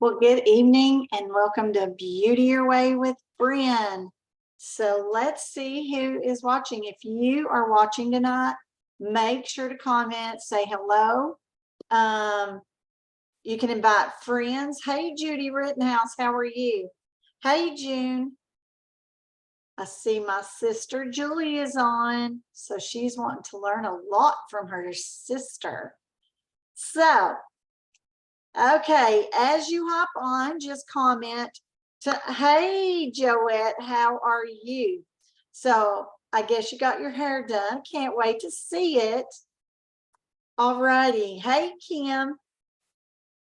Well, good evening and welcome to Beauty Your Way with Bren. So let's see who is watching. If you are watching tonight, make sure to comment, say hello. You can invite friends. Hey, Judy Rittenhouse, how are you? Hey, June. I see my sister Julie is on, so she's wanting to learn a lot from her sister. So okay, as you hop on, just comment to, hey, Joette, how are you? So I guess you got your hair done. Can't wait to see it. All righty. Hey, Kim.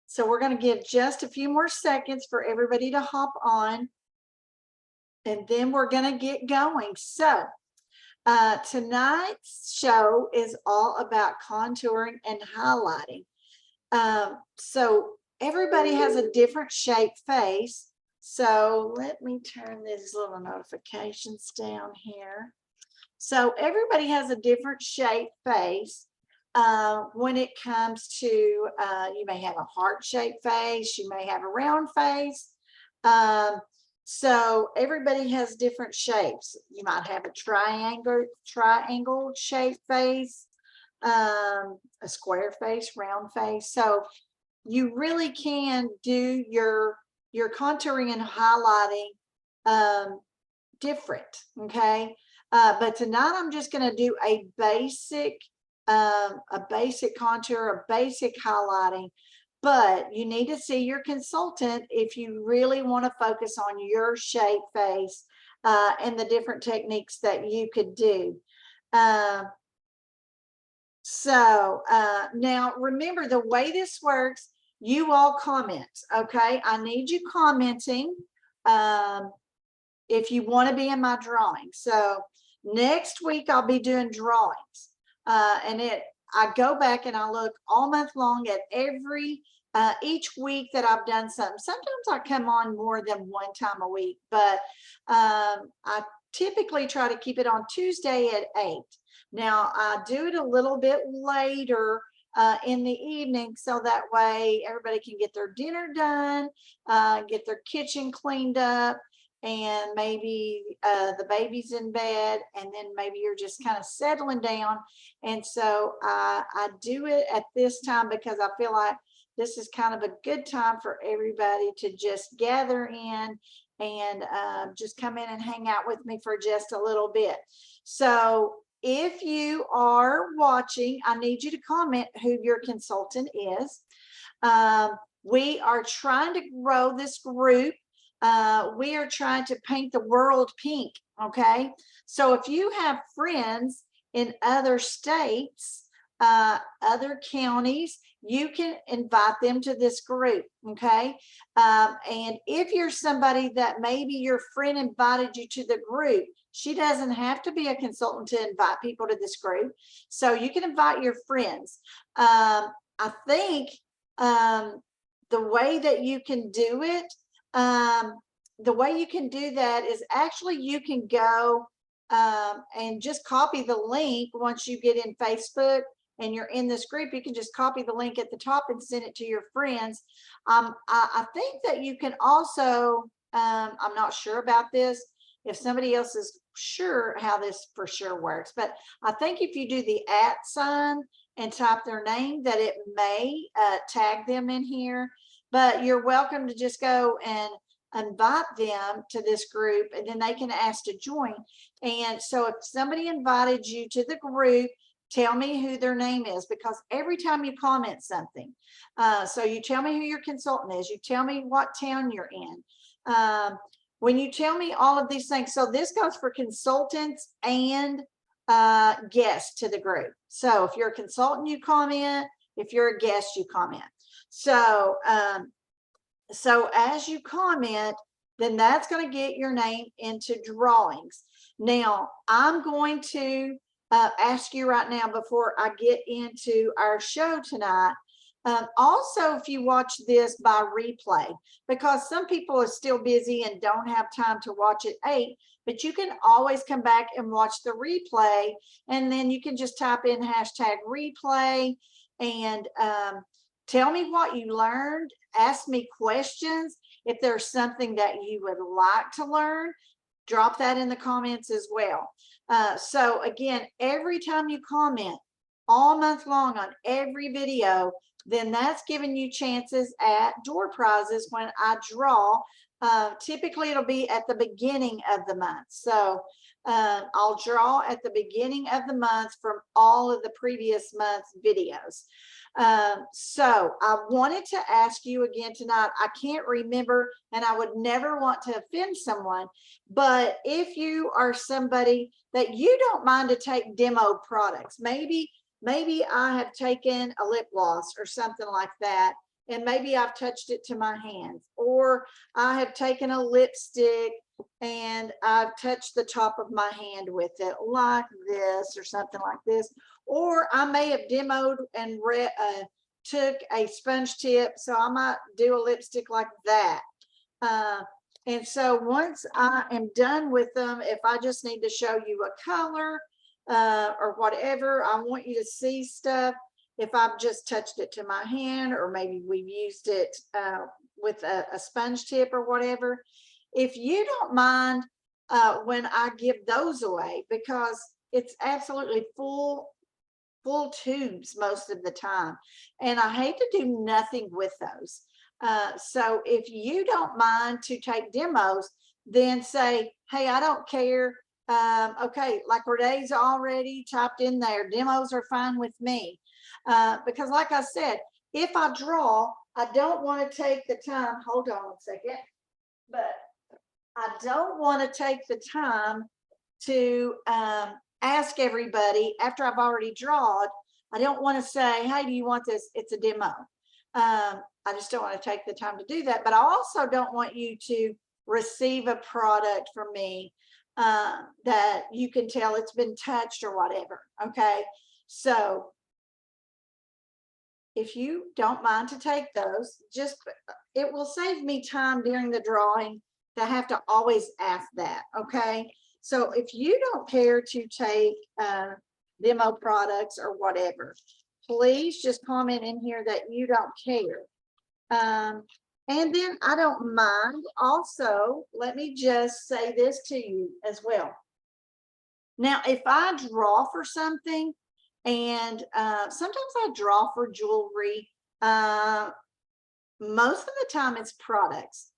So we're going to give just a few more seconds for everybody to hop on, and then we're going to get going. So tonight's show is all about contouring and highlighting. So everybody has a different shaped face. So let me turn these little notifications down here. So everybody has a different shaped face. When it comes to, you may have a heart-shaped face, you may have a round face. So everybody has different shapes. You might have a triangle shaped face, a square face, round face. So you really can do your contouring and highlighting different. Okay, but tonight I'm just going to do a basic contour, a basic highlighting. But you need to see your consultant if you really want to focus on your shape face and the different techniques that you could do. Now remember, the way this works, you all comment. Okay, I need you commenting if you want to be in my drawing. So next week I'll be doing drawings, and I go back and I look all month long at each week that I've done something. Sometimes I come on more than one time a week, but I typically try to keep it on Tuesday at 8. Now I do it a little bit later in the evening, so that way everybody can get their dinner done, get their kitchen cleaned up, and maybe the baby's in bed, and then maybe you're just kind of settling down. And so I do it at this time because I feel like this is kind of a good time for everybody to just gather in and just come in and hang out with me for just a little bit. So if you are watching, I need you to comment who your consultant is. We are trying to grow this group. We are trying to paint the world pink. Okay, so if you have friends in other states, other counties, you can invite them to this group. Okay, and if you're somebody that maybe your friend invited you to the group, she doesn't have to be a consultant to invite people to this group, so you can invite your friends. I think the way that you can do it, the way you can do that is actually you can go and just copy the link. Once you get in Facebook and you're in this group, you can just copy the link at the top and send it to your friends. I think that you can also, I'm not sure about this, if somebody else is sure how this for sure works, but I think if you do the @ sign and type their name, that it may tag them in here. But you're welcome to just go and invite them to this group, and then they can ask to join. And so if somebody invited you to the group, tell me who their name is, because every time you comment something, so you tell me who your consultant is, you tell me what town you're in, when you tell me all of these things. So this goes for consultants and guests to the group. So if you're a consultant, you comment. If you're a guest, you comment. So so as you comment, then that's going to get your name into drawings. Now I'm going to ask you right now, before I get into our show tonight, also, if you watch this by replay, because some people are still busy and don't have time to watch at 8, but you can always come back and watch the replay, and then you can just type in #replay and Tell me what you learned. Ask me questions. If there's something that you would like to learn, drop that in the comments as well. So again, every time you comment all month long on every video, then that's giving you chances at door prizes when I draw. Typically it'll be at the beginning of the month. So I'll draw at the beginning of the month from all of the previous month's videos. So I wanted to ask you again tonight. I can't remember, and I would never want to offend someone, but if you are somebody that you don't mind to take demo products, maybe I have taken a lip gloss or something like that, and maybe I've touched it to my hands, or I have taken a lipstick and I've touched the top of my hand with it like this or something like this. Or I may have demoed and took a sponge tip, so I might do a lipstick like that. And so once I am done with them, if I just need to show you a color or whatever, I want you to see stuff. If I've just touched it to my hand, or maybe we've used it with a sponge tip or whatever, if you don't mind when I give those away, because it's absolutely full tubes most of the time, and I hate to do nothing with those. So if you don't mind to take demos, then say, hey, I don't care. Okay, like Renee's already typed in there, demos are fine with me. Because like I said, if I draw, I don't want to take the time, hold on a second, but I don't want to take the time to ask everybody after I've already drawn. I don't want to say, hey, do you want this? It's a demo. I just don't want to take the time to do that. But I also don't want you to receive a product from me that you can tell it's been touched or whatever. Okay. So if you don't mind to take those, just, it will save me time during the drawing to have to always ask that. Okay. So if you don't care to take demo products or whatever, please just comment in here that you don't care. And then I don't mind. Also, let me just say this to you as well. Now, if I draw for something, and sometimes I draw for jewelry, most of the time it's products.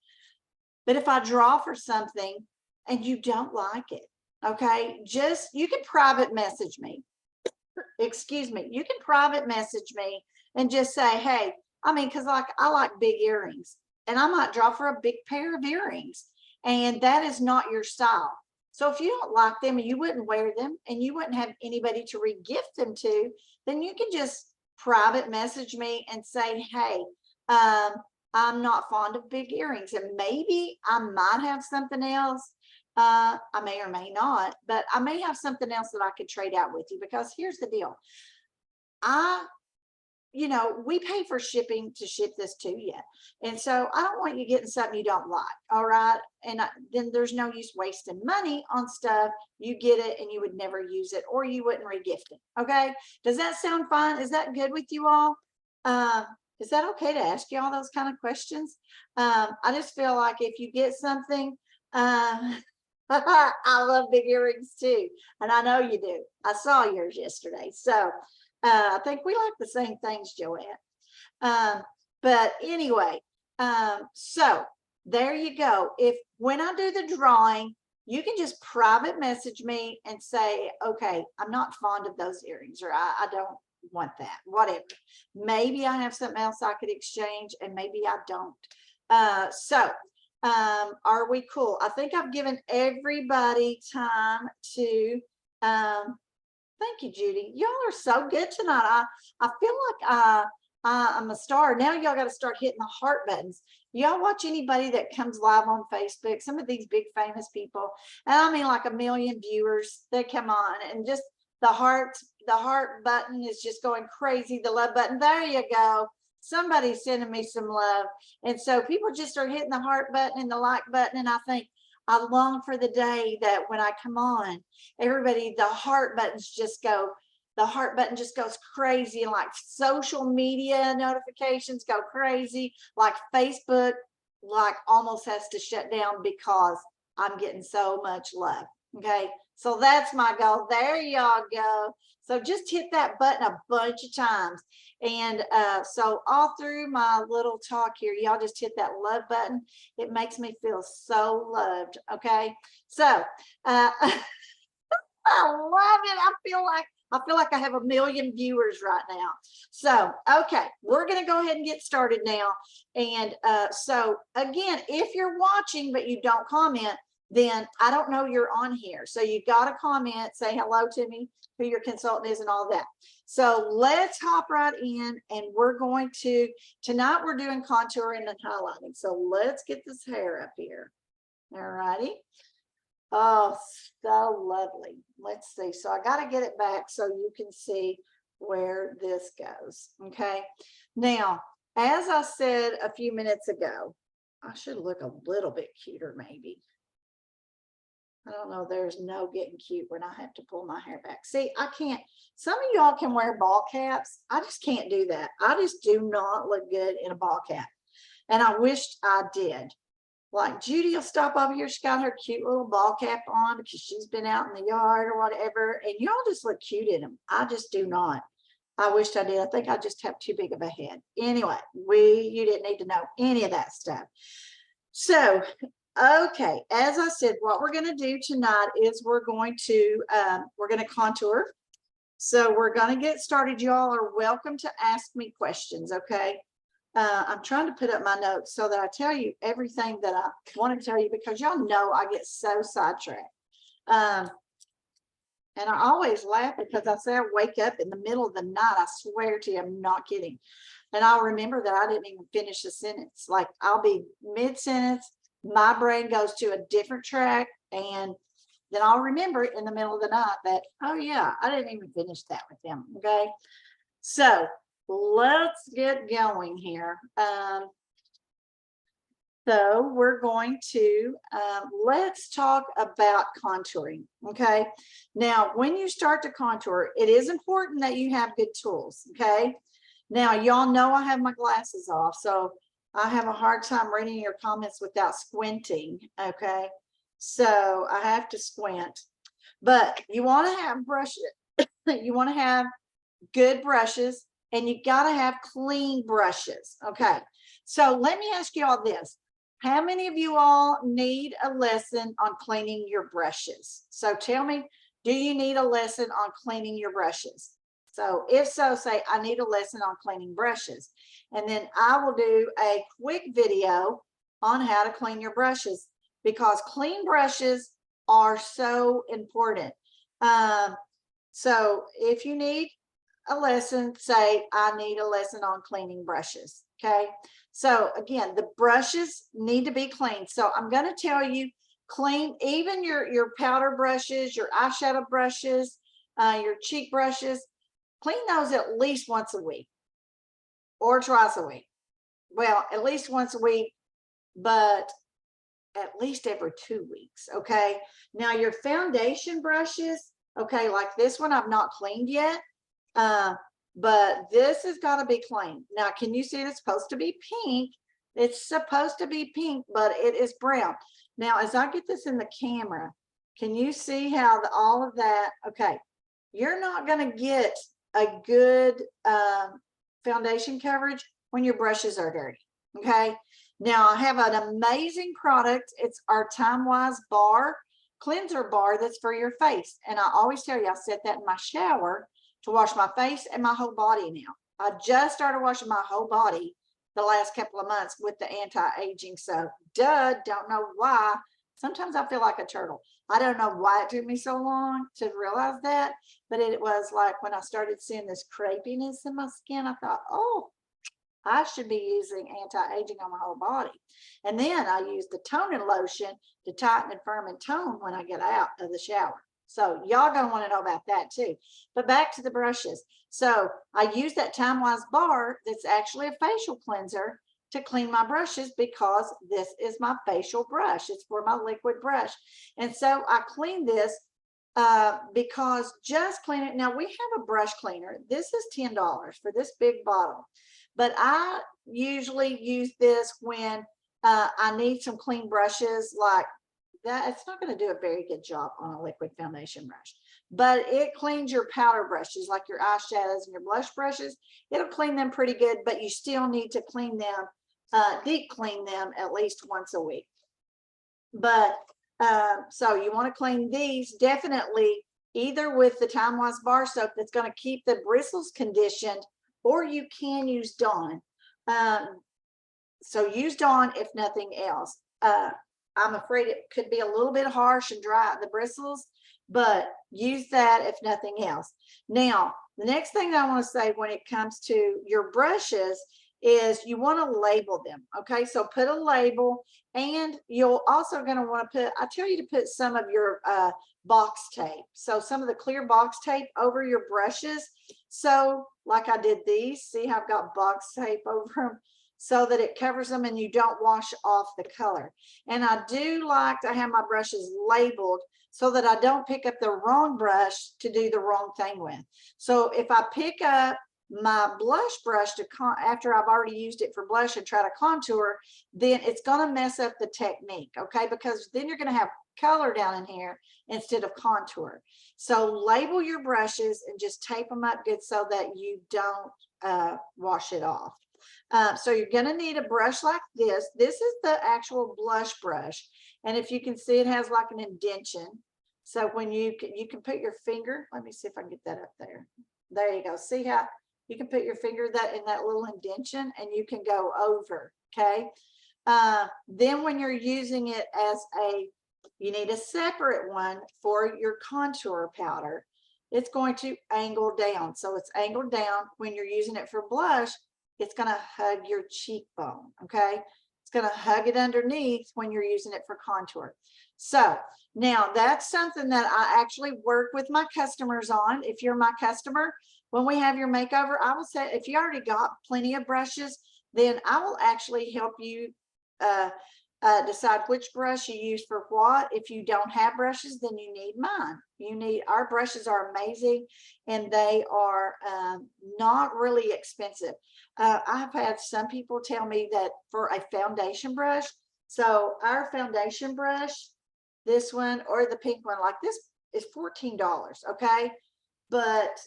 But if I draw for something and you don't like it, okay, just, you can private message me. Excuse me, you can private message me and just say, hey, I mean, because like I like big earrings, and I might draw for a big pair of earrings, and that is not your style. So if you don't like them and you wouldn't wear them and you wouldn't have anybody to re-gift them to, then you can just private message me and say, hey, I'm not fond of big earrings, and maybe I might have something else. I may or may not, but I may have something else that I could trade out with you, because here's the deal. You know, we pay for shipping to ship this to you. And so I don't want you getting something you don't like. All right. And then there's no use wasting money on stuff. You get it and you would never use it, or you wouldn't regift it. Okay. Does that sound fine? Is that good with you all? Is that okay to ask you all those kind of questions? I just feel like if you get something, I love big earrings too. And I know you do. I saw yours yesterday. So I think we like the same things, Joanne. But anyway, so there you go. If when I do the drawing, you can just private message me and say, okay, I'm not fond of those earrings, or I don't want that, whatever. Maybe I have something else I could exchange, and maybe I don't. Are we cool? I think I've given everybody time to thank you, Judy. Y'all are so good tonight. I feel like I'm a star. Now y'all got to start hitting the heart buttons. Y'all watch anybody that comes live on Facebook, some of these big famous people, and I mean like 1 million viewers, they come on, and just the heart button is just going crazy. The love button, there you go. Somebody's sending me some love. And so people just are hitting the heart button and the like button, and I think, I long for the day that when I come on, everybody, the heart buttons just go, the heart button just goes crazy, and like social media notifications go crazy, like Facebook like almost has to shut down because I'm getting so much love. Okay, so that's my goal. There y'all go. So just hit that button a bunch of times. And so all through my little talk here, y'all just hit that love button. It makes me feel so loved. Okay, so I love it. I feel like I have 1 million viewers right now. So, okay, we're going to go ahead and get started now. And so again, if you're watching, but you don't comment, then I don't know you're on here. So you got to comment, say hello to me, who your consultant is and all that. So let's hop right in, and we're going to, tonight we're doing contouring and highlighting. So let's get this hair up here. All righty. Oh, so lovely. Let's see. So I got to get it back so you can see where this goes. Okay. Now, as I said a few minutes ago, I should look a little bit cuter, maybe. I don't know. There's no getting cute when I have to pull my hair back. See, I can't. Some of y'all can wear ball caps. I just can't do that. I just do not look good in a ball cap. And I wished I did. Like Judy will stop over here. She got her cute little ball cap on because she's been out in the yard or whatever. And y'all just look cute in them. I just do not. I wished I did. I think I just have too big of a head. Anyway, you didn't need to know any of that stuff. So, okay, as I said, what we're going to do tonight is we're going to contour. So we're going to get started. Y'all are welcome to ask me questions, okay? I'm trying to put up my notes so that I tell you everything that I want to tell you, because y'all know I get so sidetracked. And I always laugh because I say I wake up in the middle of the night. I swear to you, I'm not kidding. And I'll remember that I didn't even finish a sentence. Like I'll be mid-sentence, my brain goes to a different track, and then I'll remember in the middle of the night that, oh yeah, I didn't even finish that with them. Okay. So let's get going here. So we're going to, let's talk about contouring, okay? Now, when you start to contour, it is important that you have good tools, okay? Now, y'all know I have my glasses off, so I have a hard time reading your comments without squinting, okay? So I have to squint. But you want to have brushes, you want to have good brushes, and you got to have clean brushes. Okay. So let me ask you all this. How many of you all need a lesson on cleaning your brushes? So tell me, do you need a lesson on cleaning your brushes? So if so, say, I need a lesson on cleaning brushes. And then I will do a quick video on how to clean your brushes, because clean brushes are so important. So if you need a lesson, say I need a lesson on cleaning brushes. Okay, so again, the brushes need to be clean. So I'm going to tell you, clean even your powder brushes, your eyeshadow brushes, your cheek brushes. Clean those at least once a week or twice a week. Well, at least once a week, but at least every 2 weeks. Okay, now your foundation brushes, okay, like this one I've not cleaned yet. But this has got to be clean. Now, can you see it's supposed to be pink? It's supposed to be pink, but it is brown. Now, as I get this in the camera, can you see how all of that? Okay, you're not going to get a good foundation coverage when your brushes are dirty. Okay, now I have an amazing product. It's our Time-Wise bar, cleanser bar that's for your face. And I always tell you, I set that in my shower to wash my face and my whole body now. I just started washing my whole body the last couple of months with the anti-aging soap. Don't know why. Sometimes I feel like a turtle. I don't know why it took me so long to realize that, but it was like when I started seeing this crepiness in my skin, I thought, oh, I should be using anti-aging on my whole body. And then I use the toning lotion to tighten and firm and tone when I get out of the shower. So y'all gonna want to know about that too. But back to the brushes. So I use that Time-Wise bar that's actually a facial cleanser to clean my brushes, because this is my facial brush. It's for my liquid brush. And so I clean this because just clean it. Now we have a brush cleaner. This is $10 for this big bottle, but I usually use this when I need some clean brushes like that. It's not going to do a very good job on a liquid foundation brush, but it cleans your powder brushes like your eyeshadows and your blush brushes. It'll clean them pretty good, but you still need to clean them, deep clean them at least once a week. But so you want to clean these definitely either with the Time Wise bar soap that's going to keep the bristles conditioned, or you can use Dawn. So use Dawn if nothing else. I'm afraid it could be a little bit harsh and dry at the bristles, but use that if nothing else. Now, the next thing I want to say when it comes to your brushes is you want to label them. Okay, so put a label, and you're also going to want to put, I tell you to put some of your box tape. So some of the clear box tape over your brushes. So like I did these, see how I've got box tape over them so that it covers them and you don't wash off the color. And I do like to have my brushes labeled so that I don't pick up the wrong brush to do the wrong thing with. So if I pick up my blush brush to after I've already used it for blush and try to contour, then it's going to mess up the technique. Okay, because then you're going to have color down in here instead of contour. So label your brushes and just tape them up good so that you don't wash it off. So you're going to need a brush like this. This is the actual blush brush, and if you can see, it has like an indentation. So when you can put your finger, let me see if I can get that up there. There you go. See how you can put your finger that in that little indentation, and you can go over. Okay. Then when you're using it as you need a separate one for your contour powder. It's going to angle down. So it's angled down. When you're using it for blush, it's going to hug your cheekbone. Okay. It's going to hug it underneath when you're using it for contour. So now that's something that I actually work with my customers on. If you're my customer, when we have your makeover, I will say, if you already got plenty of brushes, then I will actually help you decide which brush you use for what. If you don't have brushes, then you need mine. Our brushes are amazing, and they are not really expensive. I've had some people tell me that for a foundation brush, so our foundation brush, this one or the pink one like this, is $14. Okay, but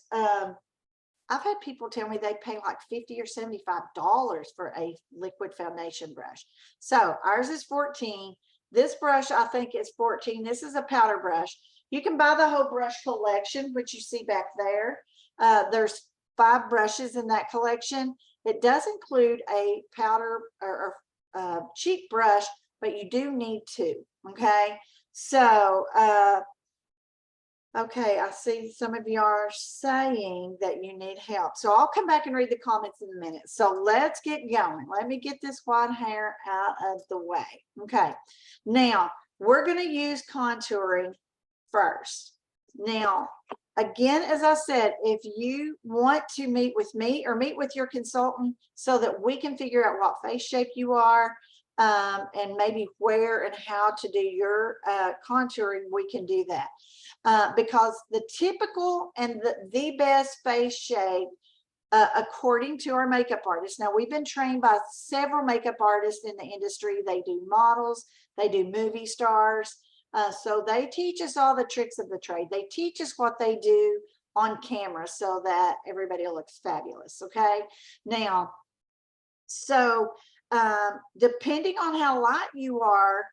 I've had people tell me they pay like $50 or $75 for a liquid foundation brush. So ours is 14. This brush, I think, is 14. This is a powder brush. You can buy the whole brush collection, which you see back there. There's 5 brushes in that collection. It does include a powder or cheek brush, but you do need 2. Okay. So, okay, I see some of you are saying that you need help. So I'll come back and read the comments in a minute. So let's get going. Let me get this white hair out of the way. Okay, now we're going to use contouring first. Now, again, as I said, if you want to meet with me or meet with your consultant so that we can figure out what face shape you are, and maybe where and how to do your contouring, we can do that. Because the typical and the best face shape, according to our makeup artists. Now, we've been trained by several makeup artists in the industry. They do models, they do movie stars. So they teach us all the tricks of the trade. They teach us what they do on camera so that everybody looks fabulous. Okay. Now, so depending on how light you are,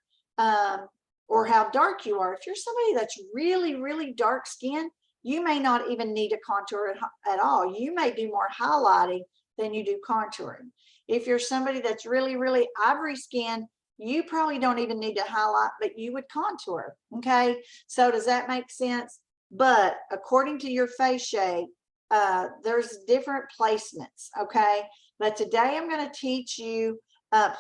or how dark you are, if you're somebody that's really, really dark skin, you may not even need a contour at all. You may do more highlighting than you do contouring. If you're somebody that's really, really ivory skin, you probably don't even need to highlight, but you would contour. Okay, so does that make sense? But according to your face shape, there's different placements. Okay, but today I'm going to teach you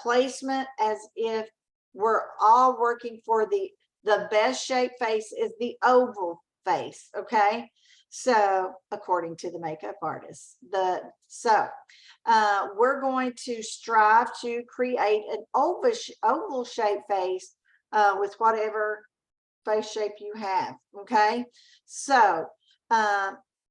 placement as if we're all working for the best shape face is the oval face. Okay, so according to the makeup artist, we're going to strive to create an oval shape face with whatever face shape you have. Okay. So,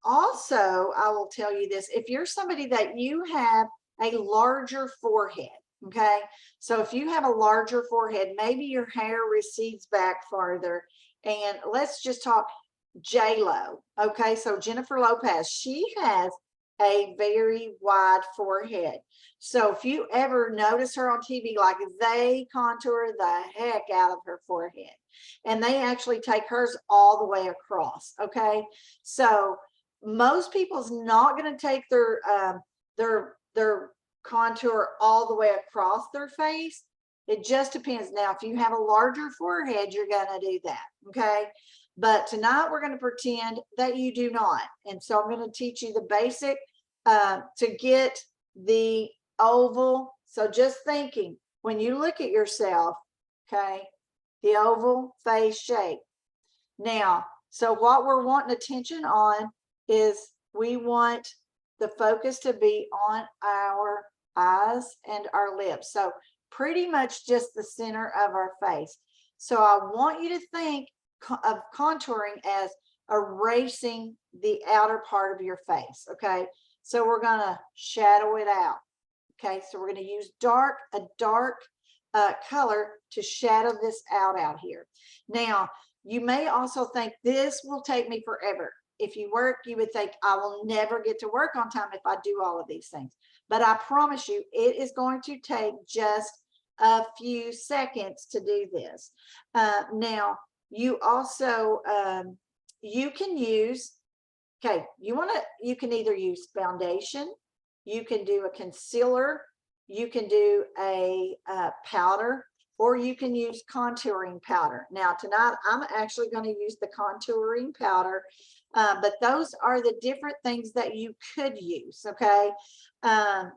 also, I will tell you this, if you're somebody that you have a larger forehead, okay, so if you have a larger forehead, maybe your hair recedes back farther, and let's just talk J-Lo, okay, so Jennifer Lopez, she has a very wide forehead. So if you ever notice her on TV, like they contour the heck out of her forehead, and they actually take hers all the way across, okay, so most people's not going to take their contour all the way across their face. It just depends. Now, if you have a larger forehead, you're going to do that. Okay. But tonight we're going to pretend that you do not. And so I'm going to teach you the basic to get the oval. So just thinking when you look at yourself, okay, the oval face shape. Now, so what we're wanting attention on is we want the focus to be on our eyes and our lips. So pretty much just the center of our face. So I want you to think of contouring as erasing the outer part of your face. Okay. So we're going to shadow it out. Okay. So we're going to use a dark color to shadow this out here. Now, you may also think this will take me forever. If you work, you would think I will never get to work on time if I do all of these things. But I promise you, it is going to take just a few seconds to do this. Now, you also, you can use, okay, you can either use foundation, you can do a concealer, you can do a powder, or you can use contouring powder. Now tonight I'm actually going to use the contouring powder, but those are the different things that you could use. Okay. And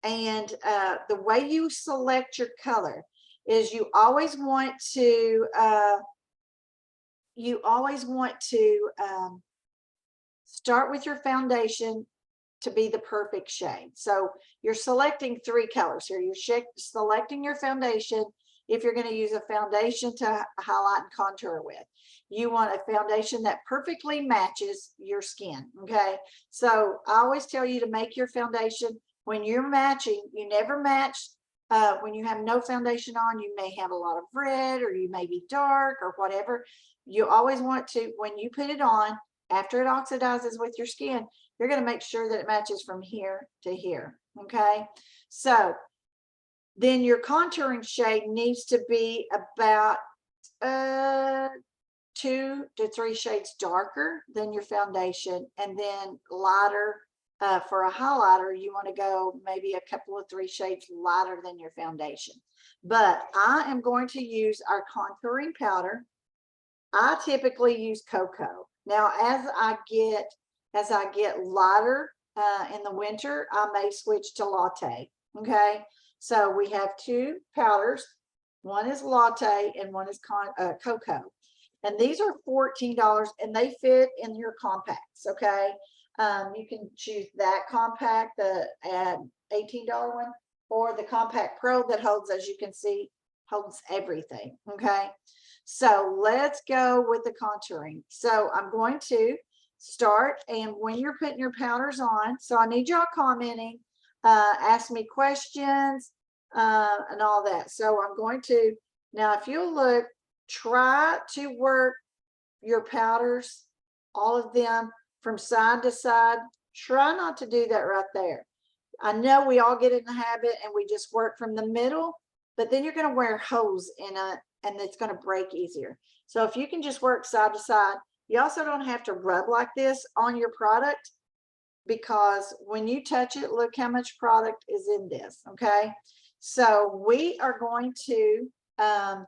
the way you select your color is you always want to start with your foundation to be the perfect shade. So you're selecting 3 colors here. You're selecting your foundation if you're going to use a foundation to highlight and contour with. You want a foundation that perfectly matches your skin. Okay. So I always tell you to make your foundation when you're matching, you never match. When you have no foundation on, you may have a lot of red, or you may be dark or whatever. You always want to, when you put it on, after it oxidizes with your skin, you're going to make sure that it matches from here to here. Okay. So then your contouring shade needs to be about 2 to 3 shades darker than your foundation, and then lighter. For a highlighter, you want to go maybe a couple of 3 shades lighter than your foundation. But I am going to use our contouring powder. I typically use cocoa. Now, as I get lighter in the winter, I may switch to latte. Okay, so we have 2 powders. One is latte and one is cocoa, and these are $14, and they fit in your compacts. Okay, you can choose that compact, the $18 one, or the compact pro that holds, as you can see, holds everything. Okay, so let's go with the contouring. So I'm going to start, and when you're putting your powders on, so I need y'all commenting, ask me questions, and all that. So I'm going to, now if you'll look, try to work your powders, all of them, from side to side. Try not to do that right there. I know we all get in the habit and we just work from the middle, but then you're going to wear holes in it and it's going to break easier. So if you can just work side to side, you also don't have to rub like this on your product, because when you touch it, look how much product is in this. Okay, so we are going to, I'm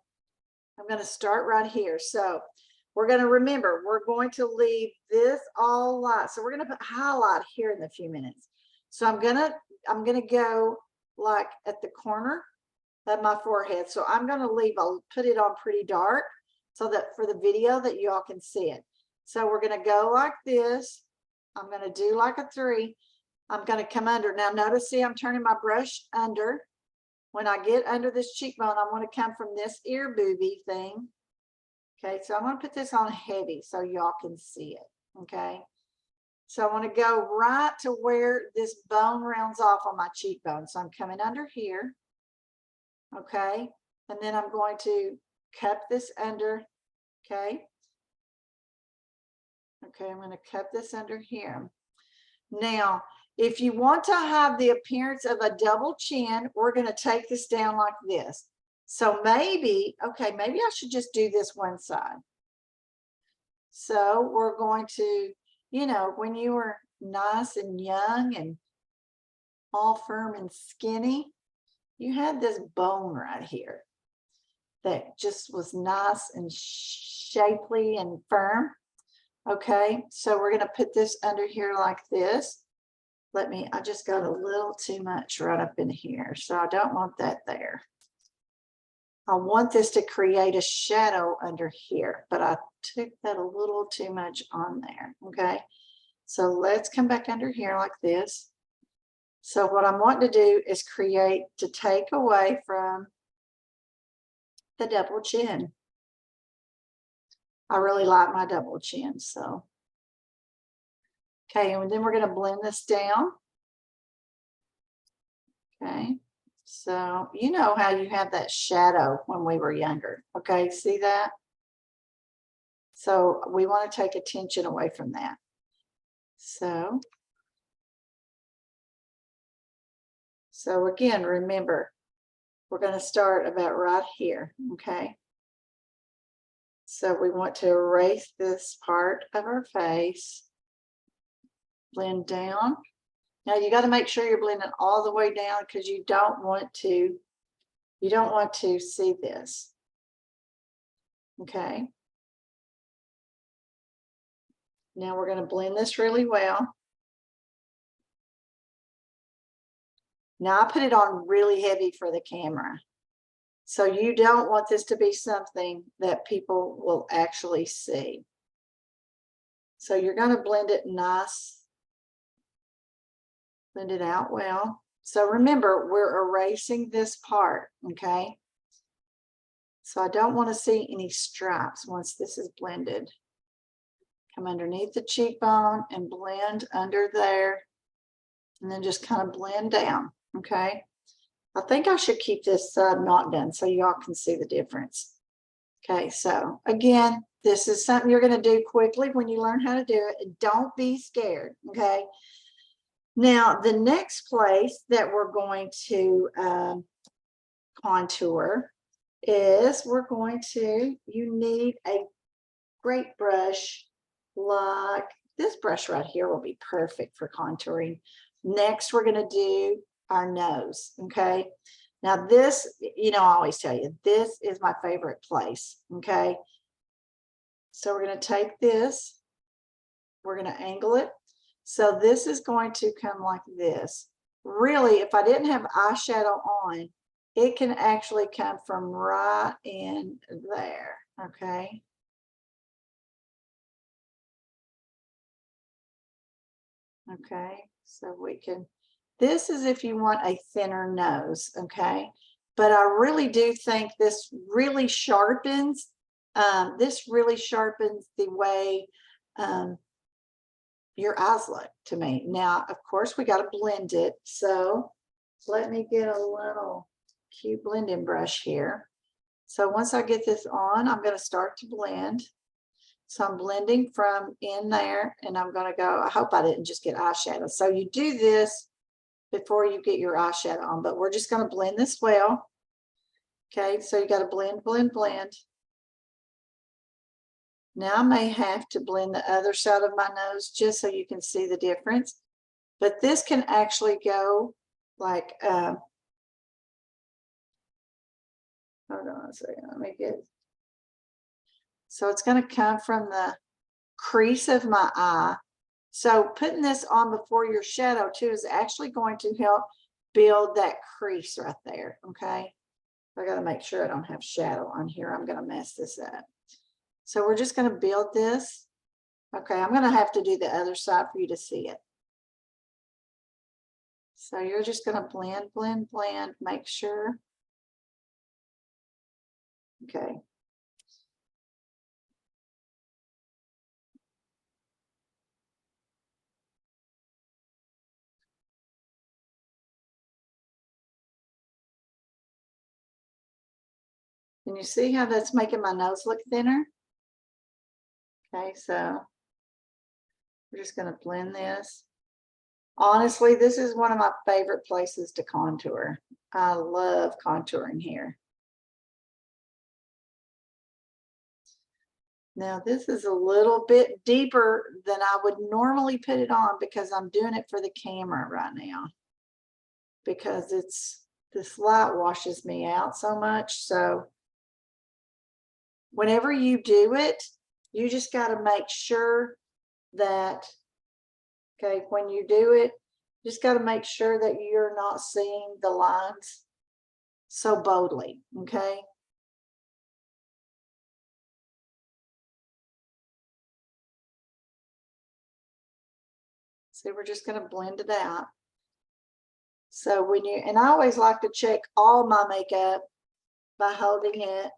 going to start right here. So we're going to remember, we're going to leave this all light. So we're going to put highlight here in a few minutes. So I'm going to go like at the corner of my forehead. So I'm going to put it on pretty dark so that for the video that you all can see it. So we're going to go like this. I'm going to do like a 3. I'm going to come under. Now notice, see, I'm turning my brush under. When I get under this cheekbone, I want to come from this ear boobie thing Okay, so I'm going to put this on heavy so y'all can see it. Okay, so I want to go right to where this bone rounds off on my cheekbone. So I'm coming under here. Okay, and then I'm going to cup this under. Okay, okay, I'm going to cup this under here. Now, if you want to have the appearance of a double chin, we're going to take this down like this. So maybe, okay, maybe I should just do this one side. So we're going to, you know, when you were nice and young and all firm and skinny, you had this bone right here that just was nice and shapely and firm. Okay, so we're going to put this under here like this. I just got a little too much right up in here, so I don't want that there. I want this to create a shadow under here, but I took that a little too much on there. Okay, so let's come back under here like this. So what I'm wanting to do is take away from the double chin. I really like my double chin, so. Okay, and then we're going to blend this down. Okay, so you know how you have that shadow when we were younger. Okay, see that? So we want to take attention away from that. So again, remember, we're going to start about right here. Okay, so we want to erase this part of our face, blend down. Now you got to make sure you're blending all the way down because you don't want to see this. Okay. Now we're going to blend this really well. Now I put it on really heavy for the camera. So you don't want this to be something that people will actually see. So you're going to blend it nice. Blend it out well. So remember, we're erasing this part, okay? So I don't want to see any stripes once this is blended. Come underneath the cheekbone and blend under there. And then just kind of blend down, okay? I think I should keep this side not done so y'all can see the difference. Okay, so again, this is something you're going to do quickly when you learn how to do it. Don't be scared, okay? Now, the next place that we're going to contour is you need a great brush like this brush right here will be perfect for contouring. Next, we're going to do our nose, okay? Now this, you know, I always tell you, this is my favorite place, okay? So we're going to take this, we're going to angle it. So this is going to come like this. Really, if I didn't have eyeshadow on, it can actually come from right in there, okay? Okay, so we can, this is if you want a thinner nose, okay? But I really do think this really sharpens the way your eyes look to me. Now, of course, we got to blend it. So let me get a little cute blending brush here. So once I get this on, I'm going to start to blend. So I'm blending from in there and I'm going to go, I hope I didn't just get eyeshadow. So you do this before you get your eyeshadow on, but we're just going to blend this well. Okay, so you got to blend, blend, blend. Now I may have to blend the other side of my nose just so you can see the difference. But this can actually go like, hold on a second, let me get, so it's going to come from the crease of my eye. So putting this on before your shadow too is actually going to help build that crease right there, okay? I got to make sure I don't have shadow on here. I'm going to mess this up. So we're just going to build this. Okay, I'm going to have to do the other side for you to see it. So you're just going to blend, blend, blend, make sure. Okay. Can you see how that's making my nose look thinner? Okay, so we're just going to blend this. Honestly, this is one of my favorite places to contour. I love contouring here. Now this is a little bit deeper than I would normally put it on because I'm doing it for the camera right now. Because this light washes me out so much. So whenever you do it, you just got to make sure that, okay, when you do it, you just got to make sure that you're not seeing the lines so boldly, okay? So we're just going to blend it out. So when you, and I always like to check all my makeup by holding it.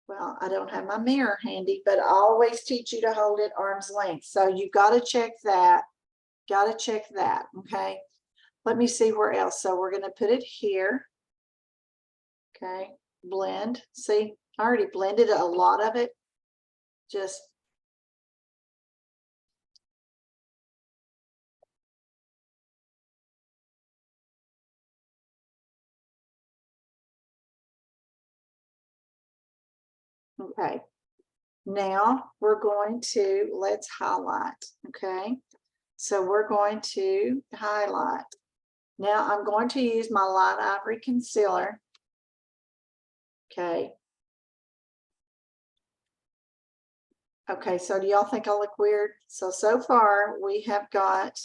Well, I don't have my mirror handy, but I always teach you to hold it arm's length. So you got to check that. Got to check that. Okay. Let me see where else. So we're going to put it here. Okay. Blend. See, I already blended a lot of it. Just okay. Now we're going to, let's highlight. Okay. So we're going to highlight. Now I'm going to use my light ivory concealer. Okay. Okay, so do y'all think I look weird? So far we have got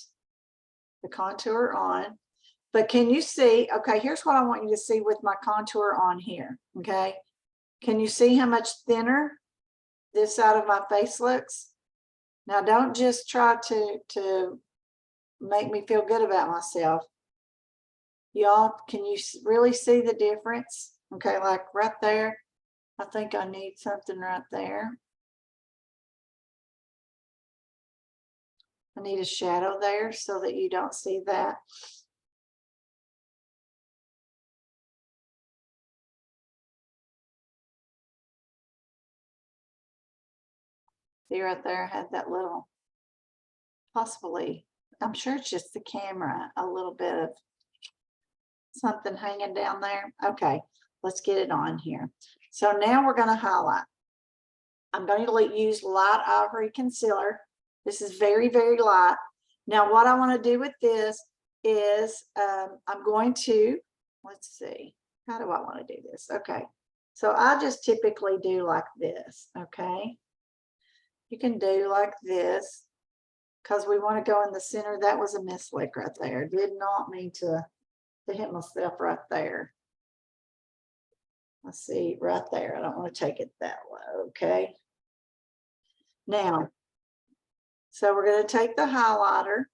the contour on, but can you see, okay, here's what I want you to see with my contour on here, okay? Can you see how much thinner this side of my face looks? Now don't just try to make me feel good about myself. Y'all, can you really see the difference? Okay, like right there, I think I need something right there. I need a shadow there so that you don't see that. See right there, I had that little, possibly, I'm sure it's just the camera, a little bit of something hanging down there. Okay, let's get it on here. So now we're going to highlight. I'm going to use light ivory concealer. This is very, very light. Now what I want to do with this is I'm going to, let's see, how do I want to do this? Okay, so I just typically do like this, okay? You can do like this because we want to go in the center. That was a mislick right there. Did not mean to hit myself right there. Let's see, right there. I don't want to take it that low, okay? Now, so we're going to take the highlighter,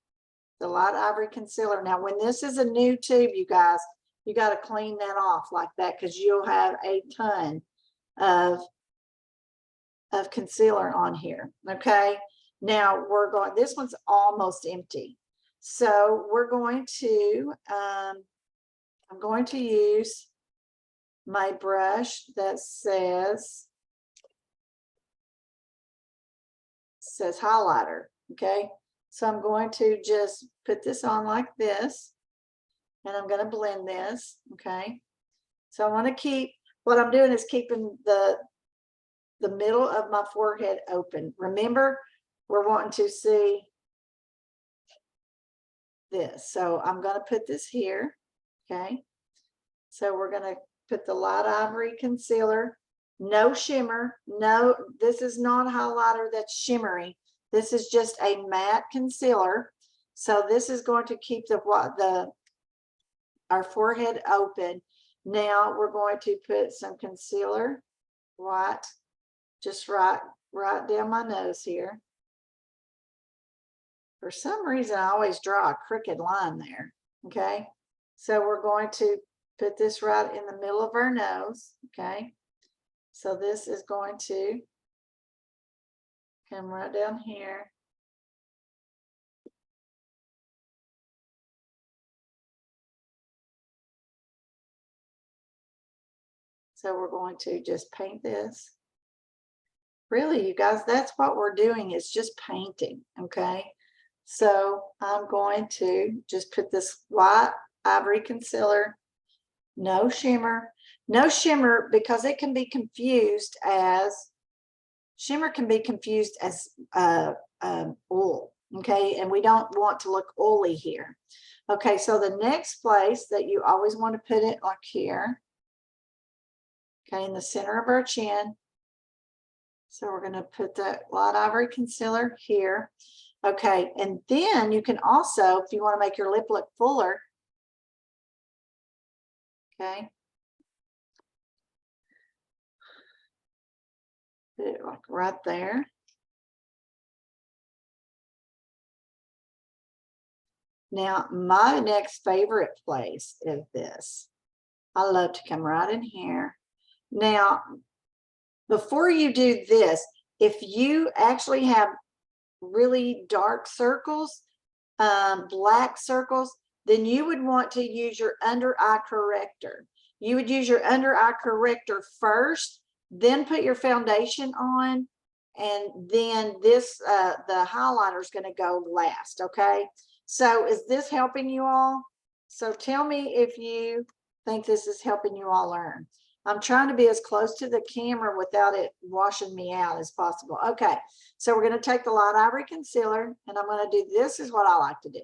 the light ivory concealer. Now, when this is a new tube, you guys, you got to clean that off like that because you'll have a ton of concealer on here, okay? Now, we're going, this one's almost empty. So we're going to, I'm going to use my brush that says highlighter, okay? So I'm going to just put this on like this, and I'm going to blend this, okay? So I want to keep, what I'm doing is keeping the middle of my forehead open. Remember, we're wanting to see this. So I'm going to put this here, okay? So we're going to put the light ivory concealer, no shimmer, no, this is not a highlighter that's shimmery. This is just a matte concealer. So this is going to keep our forehead open. Now we're going to put some concealer, right, just right down my nose here. For some reason, I always draw a crooked line there, okay? So we're going to put this right in the middle of our nose, okay? So this is going to come right down here. So we're going to just paint this. Really, you guys, that's what we're doing, is just painting, okay? So I'm going to just put this white ivory concealer, no shimmer, because it can be confused as, shimmer can be confused as oil, okay? And we don't want to look oily here. Okay, so the next place that you always want to put it, like here, okay, in the center of our chin. So we're going to put that light ivory concealer here. Okay, and then you can also, if you want to make your lip look fuller, okay, put it like right there. Now, my next favorite place is this. I love to come right in here. Now, before you do this, if you actually have really dark circles, black circles, then you would want to use your under eye corrector. You would use your under eye corrector first, then put your foundation on, and then this, the highlighter is going to go last, okay? So is this helping you all? So tell me if you think this is helping you all learn. I'm trying to be as close to the camera without it washing me out as possible. Okay, so we're going to take the light ivory concealer, and I'm going to do, this is what I like to do.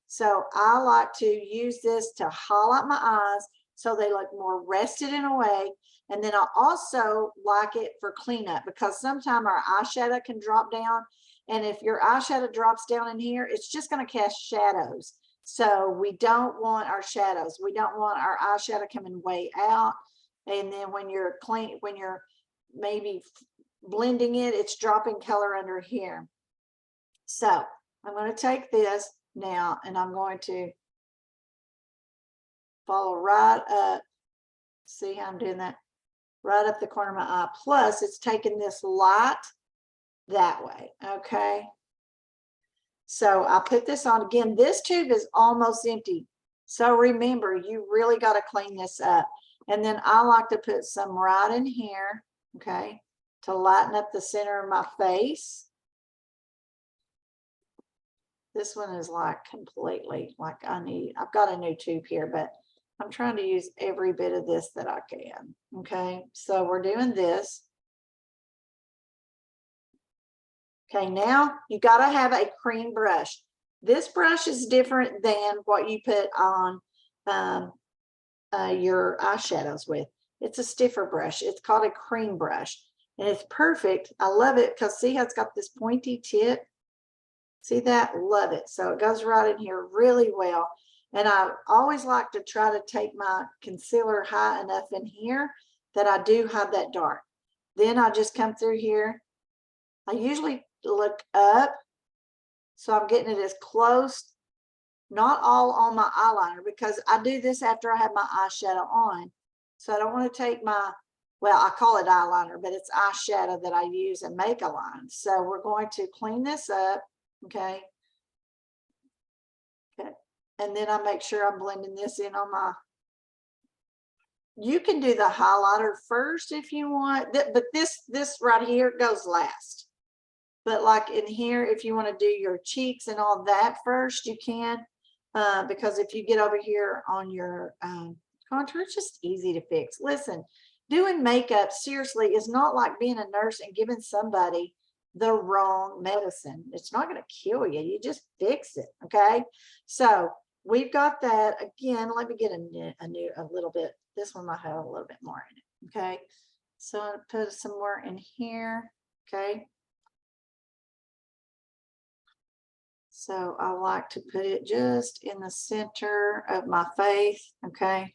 So I like to use this to highlight my eyes so they look more rested in a way. And then I also like it for cleanup, because sometimes our eyeshadow can drop down. And if your eyeshadow drops down in here, it's just going to cast shadows. So we don't want our shadows. We don't want our eyeshadow coming way out. And then when you're maybe blending it, it's dropping color under here. So I'm going to take this now, and I'm going to follow right up. See how I'm doing that? Right up the corner of my eye. Plus, it's taking this light that way. Okay. So I put this on again. This tube is almost empty. So remember, you really got to clean this up. And then I like to put some right in here, okay, to lighten up the center of my face. This one is like completely like I've got a new tube here, but I'm trying to use every bit of this that I can. Okay, so we're doing this. Okay, now you got to have a cream brush. This brush is different than what you put on your eyeshadows with. It's a stiffer brush. It's called a cream brush, and it's perfect. I love it because see how it's got this pointy tip? See that? Love it. So it goes right in here really well. And I always like to try to take my concealer high enough in here that I do have that dark. Then I just come through here. I usually look up, so I'm getting it as close, not all on my eyeliner, because I do this after I have my eyeshadow on. So I don't want to take my, well, I call it eyeliner, but it's eyeshadow that I use and make a line. So we're going to clean this up. Okay. Okay. And then I make sure I'm blending this in on my, you can do the highlighter first if you want, but this right here goes last. But like in here, if you want to do your cheeks and all that first, you can, because if you get over here on your contour, it's just easy to fix. Listen, doing makeup seriously is not like being a nurse and giving somebody the wrong medicine. It's not going to kill you. You just fix it. Okay. So we've got that. Again, let me get a little bit. This one might have a little bit more in it. Okay. So I'm going to put some more in here. Okay. So I like to put it just in the center of my face. Okay.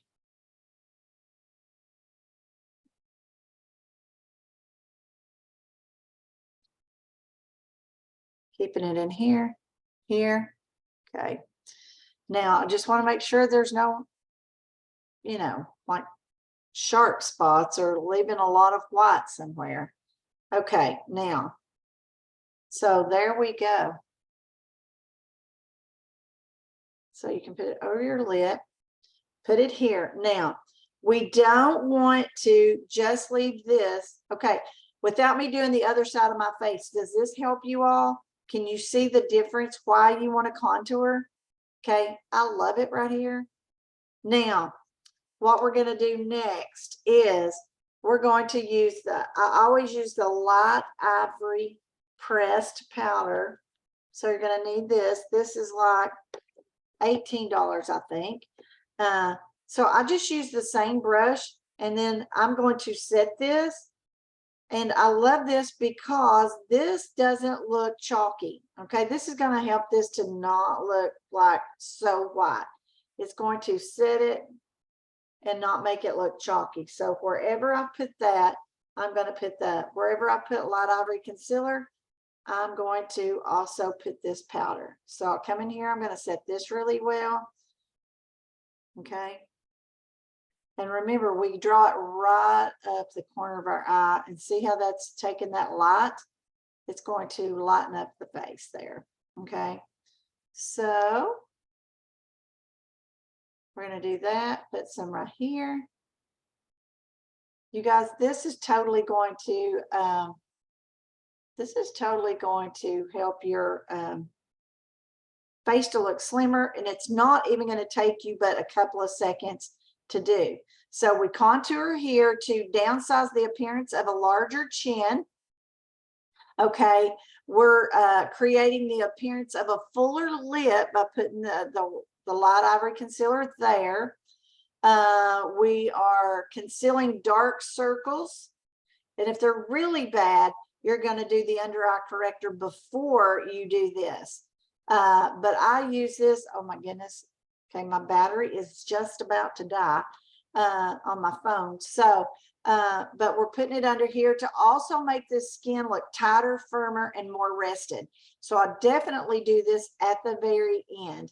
Keeping it in here, here. Okay. Now I just want to make sure there's no, like sharp spots or leaving a lot of white somewhere. Okay. Now, so there we go. So you can put it over your lip, put it here. Now, We don't want to just leave this. Okay, without me doing the other side of my face, does this help you all? Can you see the difference why you want to contour? Okay, I love it right here. Now, what we're going to do next is we're going to use I always use the light ivory pressed powder. So you're going to need this. This is like $18, I think. So I just use the same brush, and then I'm going to set this. And I love this because this doesn't look chalky. Okay, this is going to help this to not look like so white. It's going to set it and not make it look chalky. So wherever I put that, I'm going to put that. Wherever I put light ivory concealer, I'm going to also put this powder. So I'll come in here. I'm going to set this really well. Okay. And remember, we draw it right up the corner of our eye, and see how that's taking that light? It's going to lighten up the face there. Okay. So we're going to do that. Put some right here. You guys, this is totally going to help your face to look slimmer, and it's not even going to take you but a couple of seconds to do. So we contour here to downsize the appearance of a larger chin. Okay, we're creating the appearance of a fuller lip by putting the light ivory concealer there. We are concealing dark circles, and if they're really bad, you're going to do the under eye corrector before you do this. But I use this. Oh my goodness. Okay, my battery is just about to die on my phone. So, but we're putting it under here to also make this skin look tighter, firmer, and more rested. So I definitely do this at the very end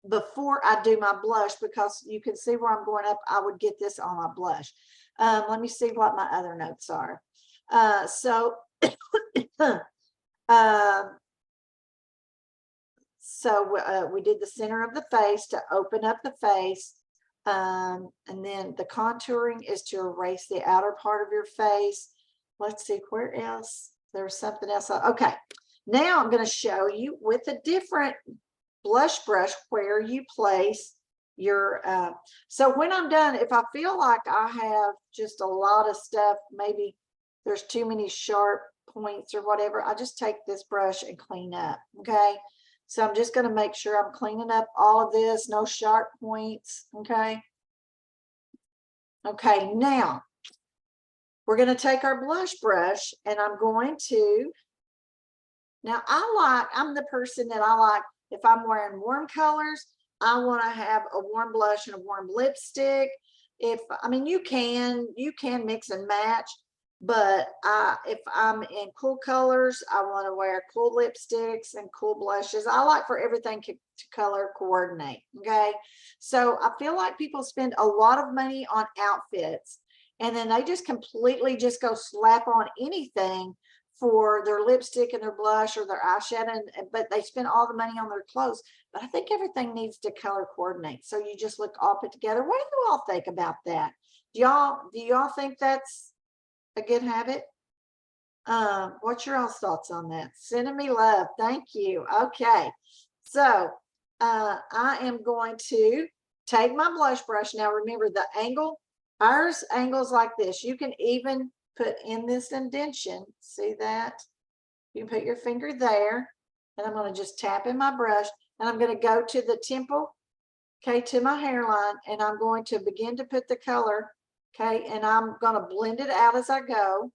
before I do my blush, because you can see where I'm going up. I would get this on my blush. Let me see what my other notes are. So we did the center of the face to open up the face. And then the contouring is to erase the outer part of your face. Let's see, where else? There's something else. Okay, now I'm going to show you with a different blush brush where you place your so when I'm done, if I feel like I have just a lot of stuff, maybe there's too many sharp points or whatever, I just take this brush and clean up. Okay, so I'm just going to make sure I'm cleaning up all of this, no sharp points. Okay, now we're going to take our blush brush, and I'm going to, now I'm the person that I like, if I'm wearing warm colors, I want to have a warm blush and a warm lipstick. I mean, you can mix and match, but if I'm in cool colors, I want to wear cool lipsticks and cool blushes. I like for everything to color coordinate. Okay, so I feel like people spend a lot of money on outfits, and then they just completely just go slap on anything for their lipstick and their blush or their eyeshadow, but they spend all the money on their clothes. But I think everything needs to color coordinate, so you just look all put together. What do you all think about that? Do y'all think that's a good habit? What's your all's thoughts on that? Sending me love. Thank you. Okay, so I am going to take my blush brush. Now remember, the angle, ours angles like this. You can even put in this indentation. See that? You can put your finger there, and I'm going to just tap in my brush, and I'm going to go to the temple, okay, to my hairline, and I'm going to begin to put the color, okay, and I'm going to blend it out as I go,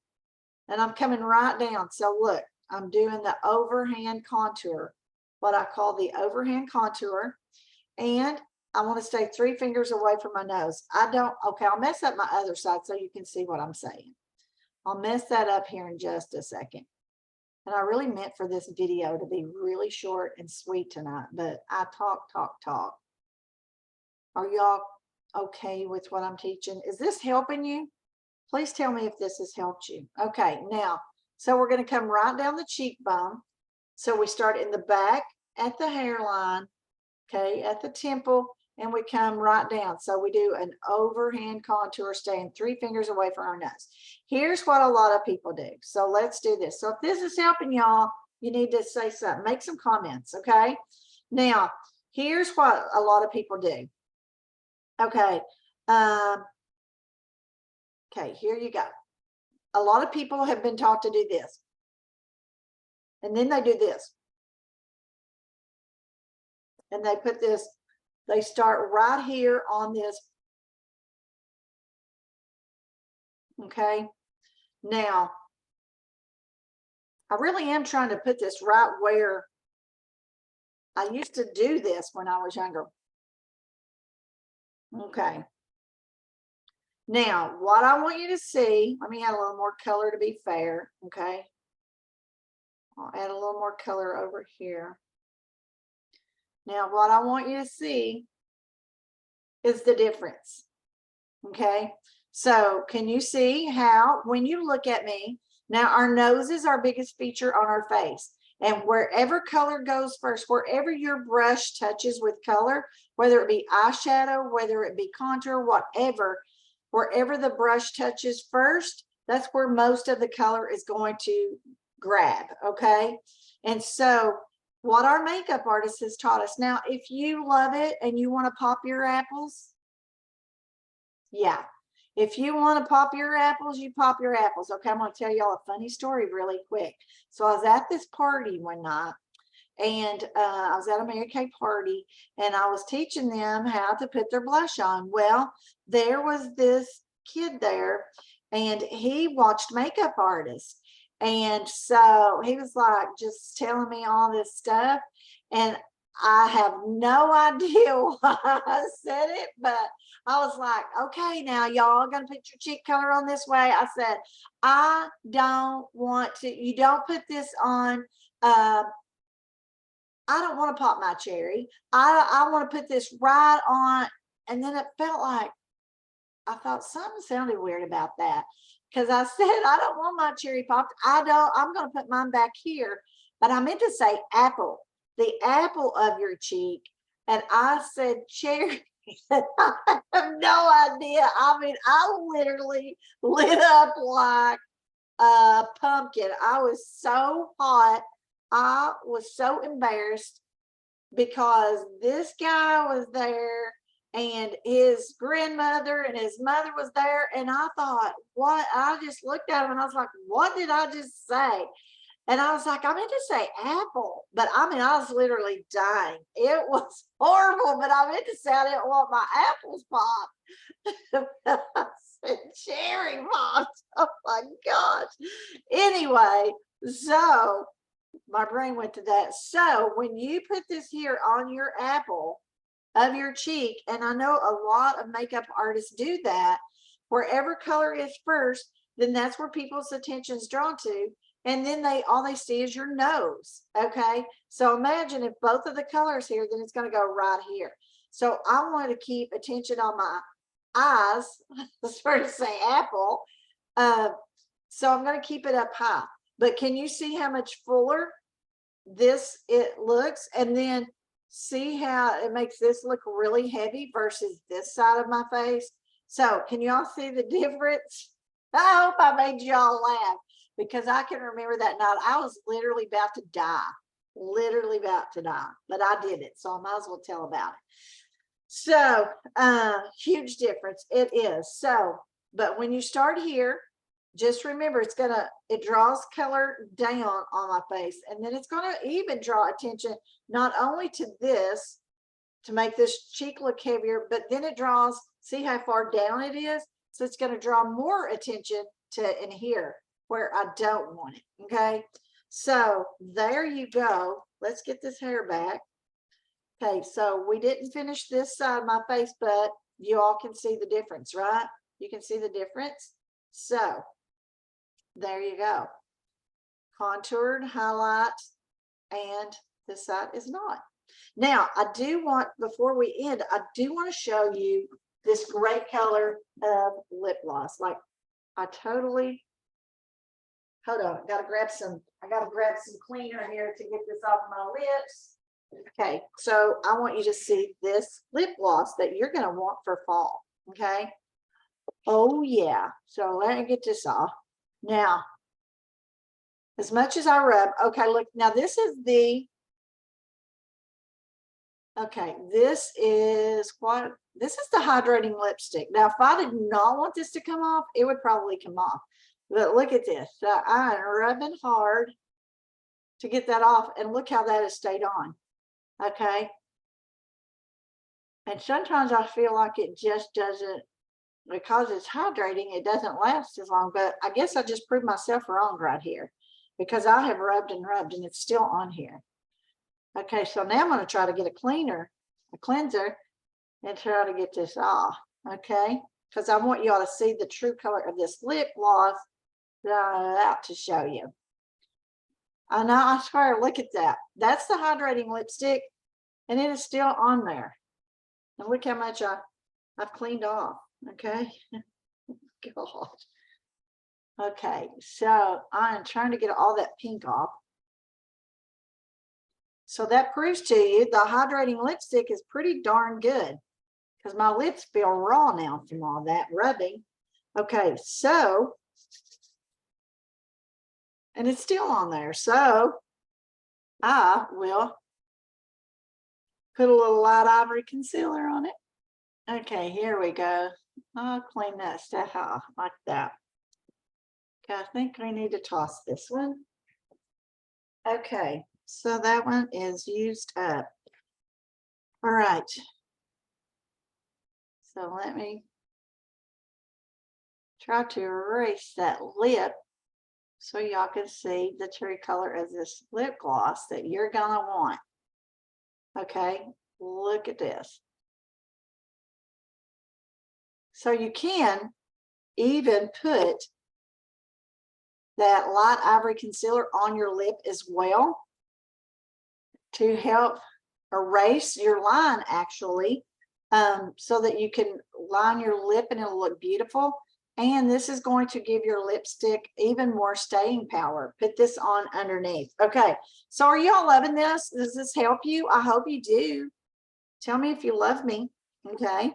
and I'm coming right down. So look, I'm doing the overhand contour, what I call the overhand contour, and I want to stay 3 fingers away from my nose. Okay, I'll mess up my other side so you can see what I'm saying. I'll mess that up here in just a second. And I really meant for this video to be really short and sweet tonight, but I talk. Are y'all okay with what I'm teaching? Is this helping you? Please tell me if this has helped you. Okay, now, so we're going to come right down the cheekbone. So we start in the back at the hairline, okay, at the temple, and we come right down. So we do an overhand contour, staying 3 fingers away from our nose. Here's what a lot of people do. So let's do this. So if this is helping y'all, you need to say something, make some comments, okay? Now, here's what a lot of people do. Okay. Okay, here you go. A lot of people have been taught to do this. And then they do this. And they put this, they start right here on this. Okay. Now, I really am trying to put this right where I used to do this when I was younger. Okay. Now, what I want you to see, let me add a little more color to be fair. Okay. I'll add a little more color over here. Now, what I want you to see is the difference. Okay. So can you see how, when you look at me, now our nose is our biggest feature on our face. And wherever color goes first, wherever your brush touches with color, whether it be eyeshadow, whether it be contour, whatever, wherever the brush touches first, that's where most of the color is going to grab. Okay. And so what our makeup artist has taught us. Now, if you love it and you want to pop your apples, yeah. If you want to pop your apples, you pop your apples. Okay, I'm going to tell y'all a funny story really quick. So I was at this party one night, and I was at a Mary Kay party, and I was teaching them how to put their blush on. Well, there was this kid there, and he watched makeup artists. And so he was like just telling me all this stuff, and I have no idea why I said it, but I was like, okay, now y'all gonna put your cheek color on this way. I said, I don't want to, you don't put this on, I don't want to pop my cherry. I want to put this right on. And then it felt like, I thought something sounded weird about that. Because I said, I don't want my cherry popped. I'm going to put mine back here. But I meant to say apple, the apple of your cheek. And I said cherry. I have no idea. I mean, I literally lit up like a pumpkin. I was so hot. I was so embarrassed because this guy was there and his grandmother and his mother was there. And I thought, what? I just looked at him and I was like, what did I just say? And I was like, I meant to say apple, but I mean, I was literally dying. It was horrible, but I meant to say I didn't want my apples popped. I said cherry popped. Oh my gosh. Anyway, so my brain went to that. So when you put this here on your apple of your cheek, and I know a lot of makeup artists do that, wherever color is first, then that's where people's attention is drawn to. And then all they see is your nose. Okay. So imagine if both of the colors here, then it's going to go right here. So I want to keep attention on my eyes. Let's first say apple. So I'm going to keep it up high. But can you see how much fuller it looks? And then see how it makes this look really heavy versus this side of my face. So can y'all see the difference? I hope I made y'all laugh, because I can remember that night I was literally about to die, but I did it. So I might as well tell about it. So huge difference it is. So, but when you start here, just remember it draws color down on my face, and then it's going to even draw attention not only to this to make this cheek look heavier, but then it draws, see how far down it is? So it's going to draw more attention to in here where I don't want it. Okay. So there you go. Let's get this hair back. Okay. So we didn't finish this side of my face, but you all can see the difference, right? You can see the difference. So there you go. Contoured, highlight, and this side is not. Now, I do want, before we end, I do want to show you this great color of lip gloss. Like, I totally, hold on, I gotta grab some cleaner here to get this off my lips. Okay, so I want you to see this lip gloss that you're going to want for fall. Okay. Oh, yeah. So let me get this off. Now, as much as I rub, okay, look, now this is the, okay, this is what, this is the hydrating lipstick. Now, if I did not want this to come off, it would probably come off. But look at this. So I'm rubbing hard to get that off, and look how that has stayed on. Okay. And sometimes I feel like it just doesn't, because it's hydrating, it doesn't last as long. But I guess I just proved myself wrong right here, because I have rubbed and rubbed and it's still on here. Okay, so now I'm going to try to get a cleanser, and try to get this off. Okay, because I want you all to see the true color of this lip gloss that I'm about to show you. I know, I swear, look at that. That's the hydrating lipstick, and it is still on there. And look how much I've cleaned off. Okay. God. Okay, so I am trying to get all that pink off. So that proves to you the hydrating lipstick is pretty darn good, because my lips feel raw now from all that rubbing. Okay, so, and it's still on there. So I will put a little light ivory concealer on it. Okay, here we go. I'll clean that stuff off like that. Okay, I think we need to toss this one. Okay, so that one is used up. All right. So let me try to erase that lip so y'all can see the true color of this lip gloss that you're gonna want. Okay, look at this. So you can even put that light ivory concealer on your lip as well to help erase your line, actually, so that you can line your lip and it'll look beautiful. And this is going to give your lipstick even more staying power. Put this on underneath. Okay, so are y'all loving this? Does this help you? I hope you do. Tell me if you love me. Okay.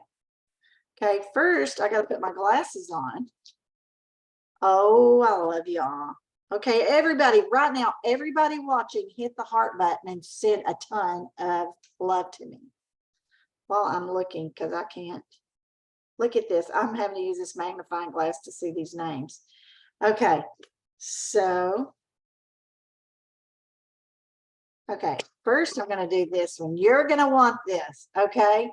Okay, first I got to put my glasses on. Oh, I love y'all. Okay, everybody, right now, everybody watching, hit the heart button and send a ton of love to me while I'm looking, because I can't. Look at this. I'm having to use this magnifying glass to see these names. Okay, so, okay, first I'm going to do this one. You're going to want this, okay?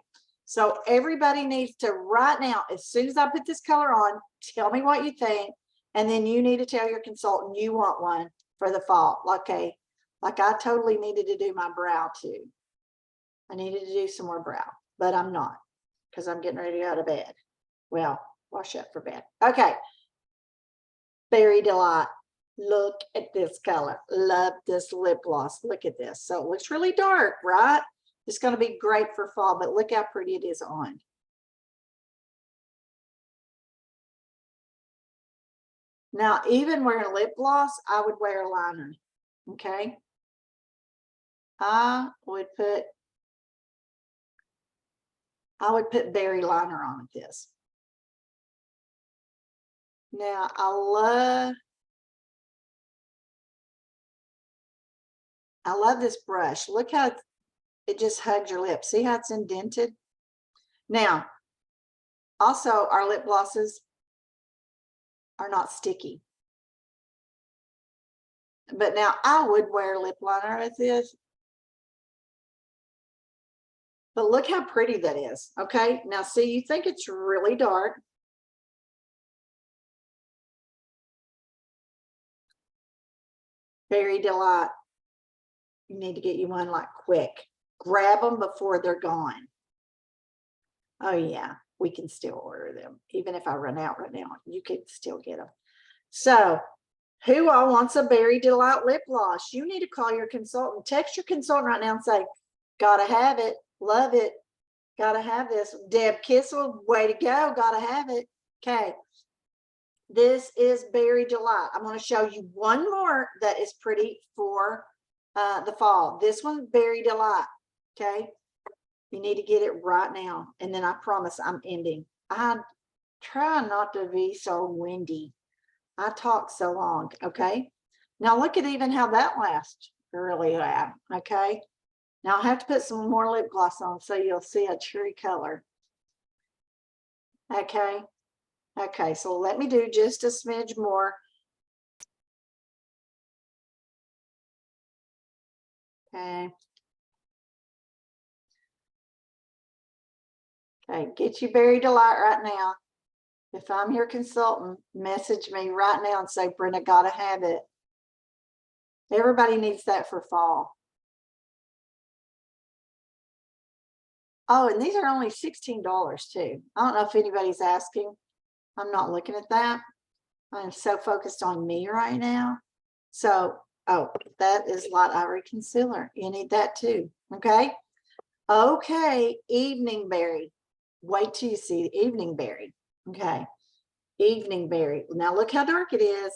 So everybody needs to, right now, as soon as I put this color on, tell me what you think. And then you need to tell your consultant you want one for the fall. Okay, like I totally needed to do my brow too. I needed to do some more brow, but I'm not, because I'm getting ready to go to bed. Well, wash up for bed. Okay, Berry Delight. Look at this color. Love this lip gloss. Look at this. So it looks really dark, right? It's going to be great for fall, but look how pretty it is on. Now, even wearing lip gloss, I would wear a liner. Okay, I would put berry liner on with this. Now, I love this brush. Look how it just hugs your lips. See how it's indented? Now, also our lip glosses are not sticky. But now I would wear lip liner with this. But look how pretty that is. Okay, now see, you think it's really dark. Berry Delight. You need to get you one like quick. Grab them before they're gone. Oh yeah, we can still order them. Even if I run out right now, you can still get them. So who all wants a Berry Delight lip gloss? You need to call your consultant. Text your consultant right now and say, gotta have it, love it, gotta have this. Deb Kissel, way to go, gotta have it. Okay, this is Berry Delight. I'm going to show you one more that is pretty for the fall. This one's Berry Delight. Okay. You need to get it right now. And then I promise I'm ending. I try not to be so windy. I talk so long. Okay. Now look at even how that lasts really loud. Okay. Now I have to put some more lip gloss on so you'll see a true color. Okay. Okay. So let me do just a smidge more. Okay. Okay. Get you Berry Delight right now. If I'm your consultant, message me right now and say, Brenda, gotta have it. Everybody needs that for fall. Oh, and these are only $16 too. I don't know if anybody's asking. I'm not looking at that. I'm so focused on me right now. So, oh, that is Light Ivory Concealer. You need that too. Okay. Okay. Evening Berry. Wait till you see the Evening Berry. Okay. Evening Berry. Now look how dark it is.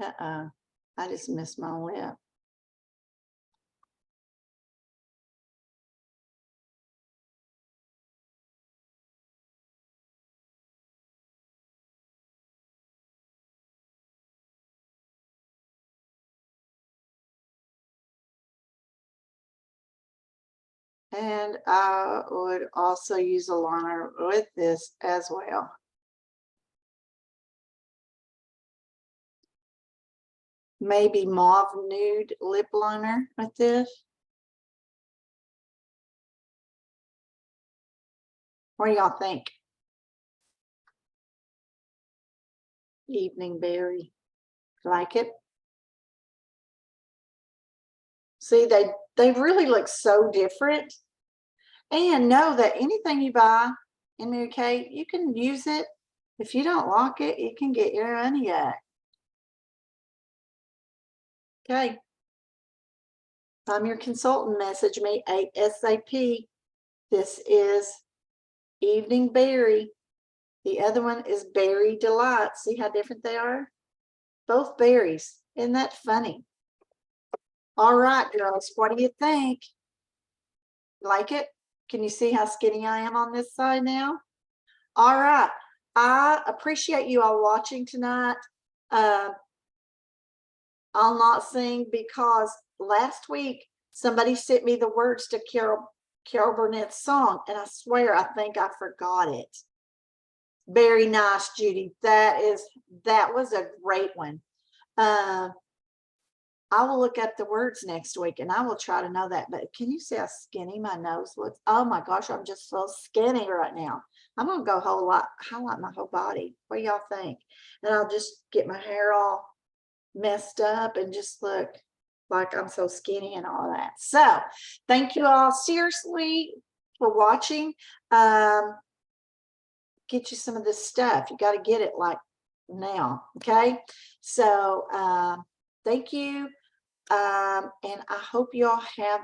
Uh-oh. I just missed my lip. And I would also use a liner with this as well. Maybe mauve nude lip liner with this. What do y'all think? Evening Berry. Like it? See, they really look so different. And know that anything you buy in Mary Kay, you can use it. If you don't like it, you can get your money back. Okay. If I'm your consultant, message me ASAP. This is Evening Berry. The other one is Berry Delight. See how different they are? Both berries. Isn't that funny? All right, girls, what do you think? Like it? Can you see how skinny I am on this side now? All right. I appreciate you all watching tonight. I'll not sing because last week somebody sent me the words to Carol Burnett's song, and I swear I think I forgot it. Very nice, Judy. That was a great one. I will look up the words next week and I will try to know that. But can you see how skinny my nose looks? Oh my gosh, I'm just so skinny right now. I'm gonna go highlight my whole body. What do y'all think? And I'll just get my hair all messed up and just look like I'm so skinny and all that. So thank you all seriously for watching. Get you some of this stuff. You got to get it like now. Okay. So thank you. And I hope you all have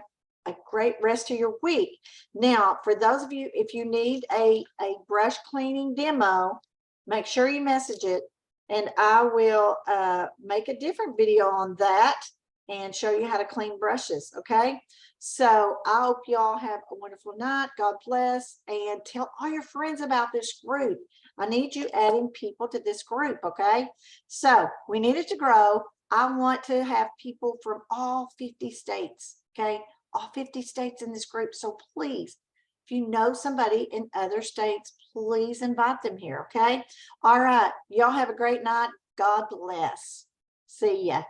a great rest of your week. Now, for those of you, if you need a brush cleaning demo, make sure you message it and I will make a different video on that and show you how to clean brushes. Okay. So I hope you all have a wonderful night. God bless, and tell all your friends about this group. I need you adding people to this group. Okay. So we need it to grow. I want to have people from all 50 states, okay? All 50 states in this group. So please, if you know somebody in other states, please invite them here, okay? All right. Y'all have a great night. God bless. See ya.